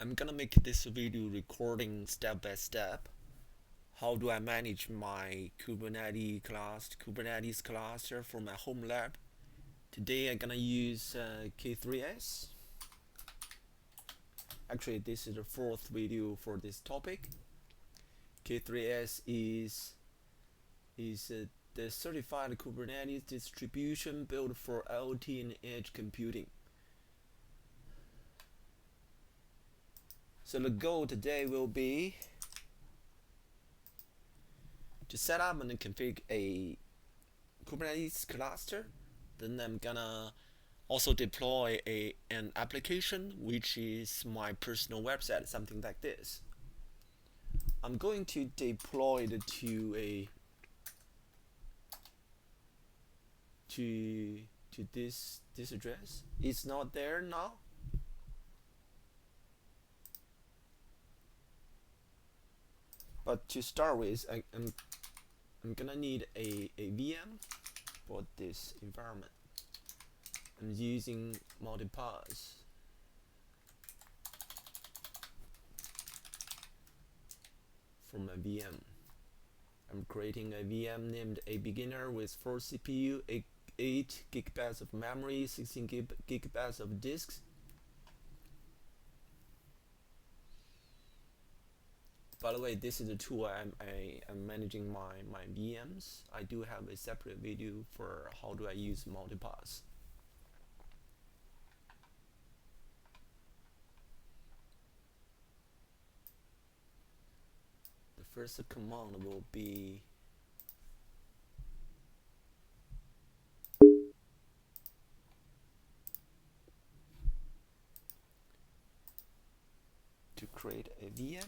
I'm gonna make this video recording step by step. How do I manage my Kubernetes cluster for my home lab? Today I'm gonna use K3S. Actually, this is the fourth video for this topic. K3S is the certified Kubernetes distribution built for IoT and edge computing. So the goal today will be to set up and configure a Kubernetes cluster. Then I'm gonna also deploy an application, which is my personal website, something like this. I'm going to deploy it to this address. It's not there now. But to start with, I'm gonna need a VM for this environment. I'm using multipass. For my VM. I'm creating a VM named a beginner with 4 CPU, 8 GB of memory, 16 GB of disks. By the way, this is the tool I'm managing my VMs. I do have a separate video for how do I use multipass. The first command will be to create a VM.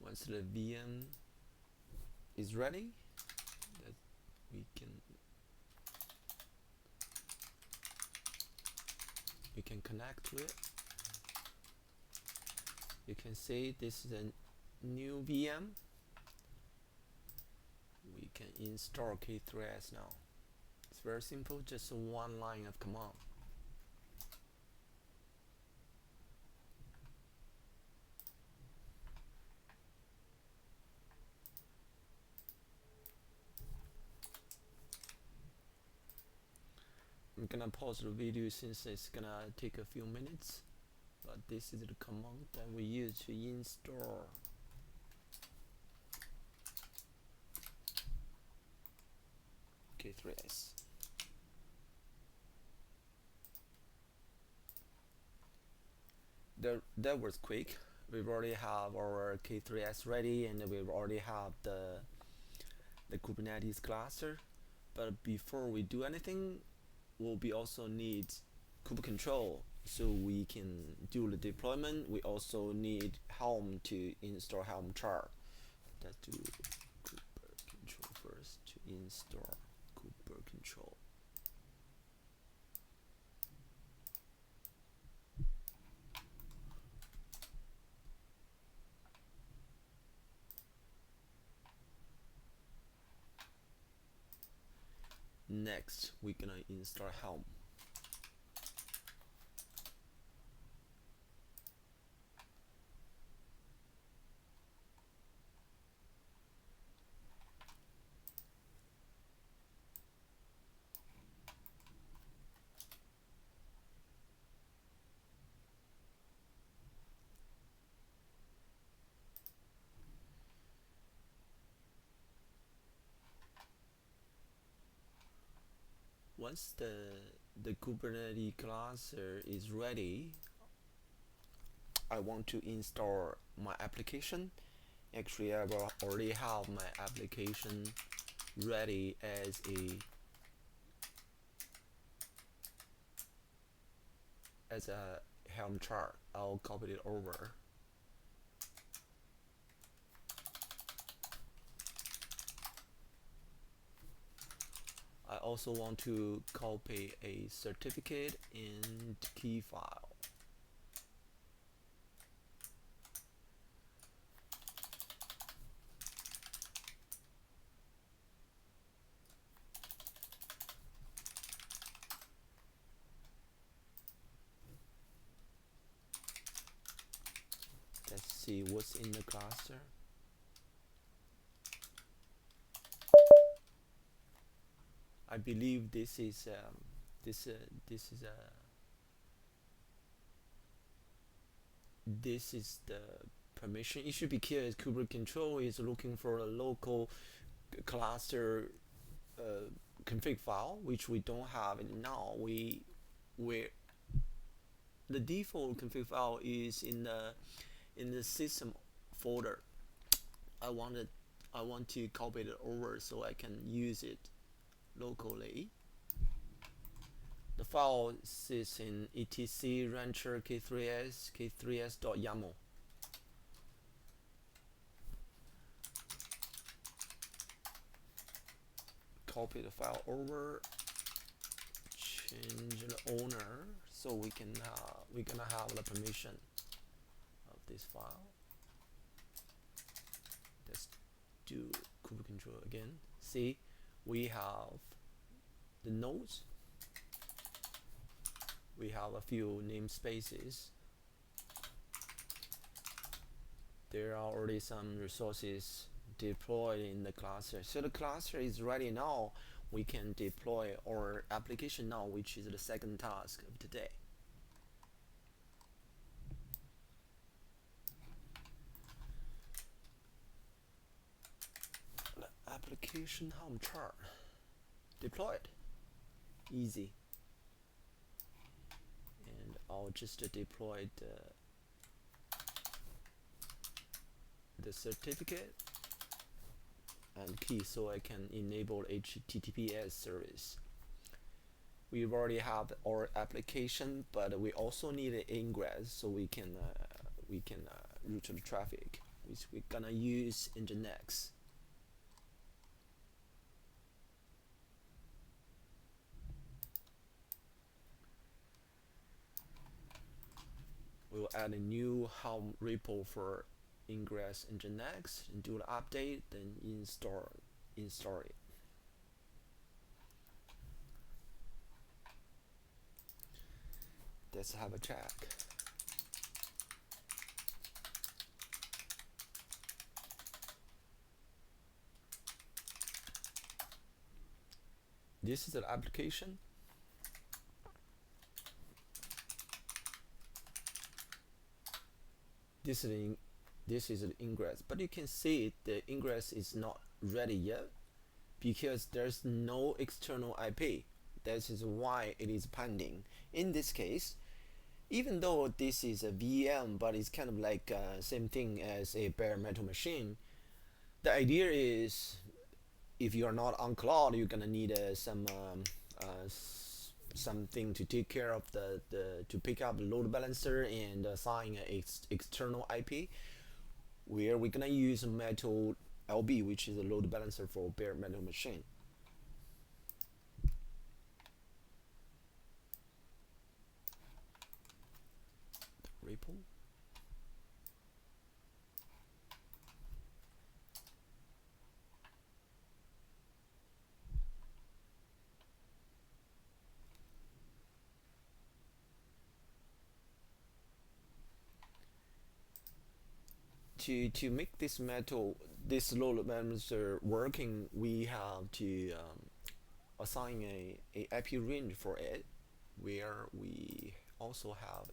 Once the VM is ready, that we can connect to it. You can see this is a new VM. We can install K3S now. It's very simple, just one line of command. I'm gonna pause the video since it's gonna take a few minutes, but this is the command that we use to install K3S. That was quick. We've already have our K3S ready, and we've already have the Kubernetes cluster. But before we do anything, we'll be also need kube control so we can do the deployment. We also need Helm to install Helm chart. Let's do kube control first to install kube control. Next, we're gonna install Helm. Once the Kubernetes cluster is ready, I want to install my application. Actually, I will already have my application ready as a Helm chart. I'll copy it over. I also want to copy a certificate and key file. see what's in the cluster. I believe this this is a this is the permission issue because Kubernetes control is looking for a local cluster config file, which we don't have it now. We the default config file is in the system folder. I wanted I want to copy it over so I can use it locally. The file sits in etc rancher k3s k3s.yaml. Copy the file over, change the owner so we're gonna have the permission of this file. Let's do Kubernetes control again. See, we have the nodes. We have a few namespaces. There are already some resources deployed in the cluster. So the cluster is ready now. We can deploy our application now, which is the second task of today. The application home chart. Deployed. Easy. And I'll just deploy the certificate and key so I can enable HTTPS service. We already have our application, but we also need an ingress so we can route the traffic, which we're gonna use Nginx. We'll add a new Helm repo for ingress Nginx and do the update, then install it. Let's have a check. This is the application. This is the ingress, but you can see the ingress is not ready yet because there's no external IP. That is why it is pending. In this case, even though this is a VM, but it's kind of like same thing as a bare metal machine. The idea is, if you are not on cloud, you're gonna need something to take care of to pick up the load balancer and assign an external IP, where we're gonna use metal LB, which is a load balancer for bare metal machine. The repo. To make this load balancer working, we have to assign a IP range for it, where we also have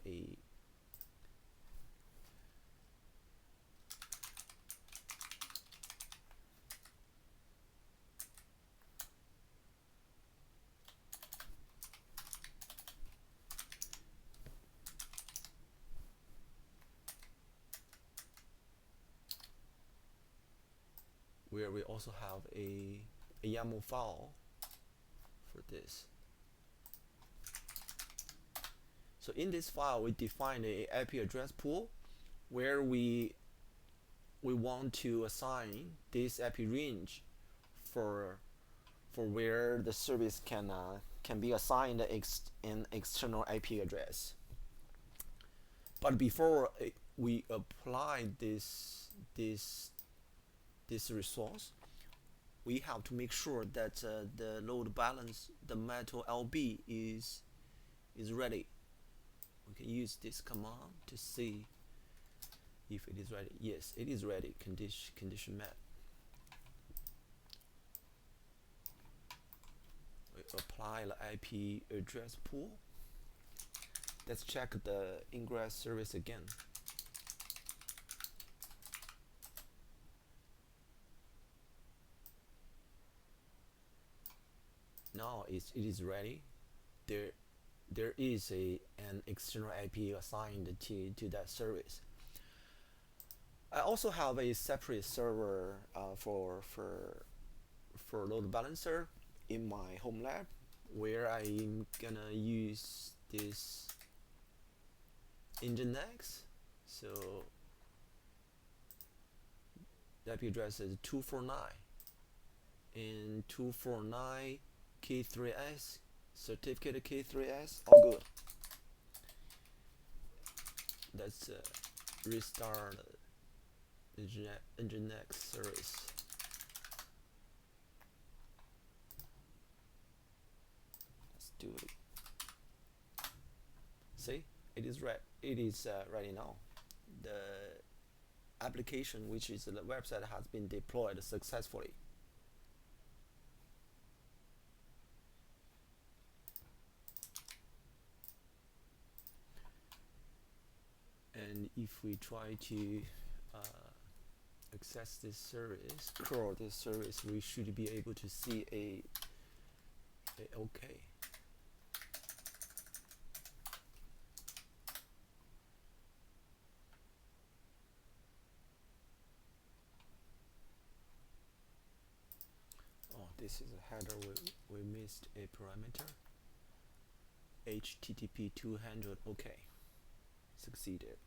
a YAML file for this. So in this file, we define a IP address pool where we want to assign this IP range for where the service can be assigned an external IP address. But before we apply this resource, we have to make sure that the load balance, the metal LB is ready. We can use this command to see if it is ready. Yes, it is ready. Condition met. We apply the IP address pool. Let's check the ingress service again. Now it is ready. There is an external IP assigned to that service. I also have a separate server for load balancer in my home lab, where I'm gonna use this Nginx. So the IP address is 249 and 249 K3S, certificate K3S, all good. Let's restart the Nginx service. Let's do it. See, it is ready now. The application, which is the website, has been deployed successfully. And if we try to access this service, crawl this service, we should be able to see a OK. Oh, this is a header. We missed a parameter. HTTP 200 OK. Succeeded.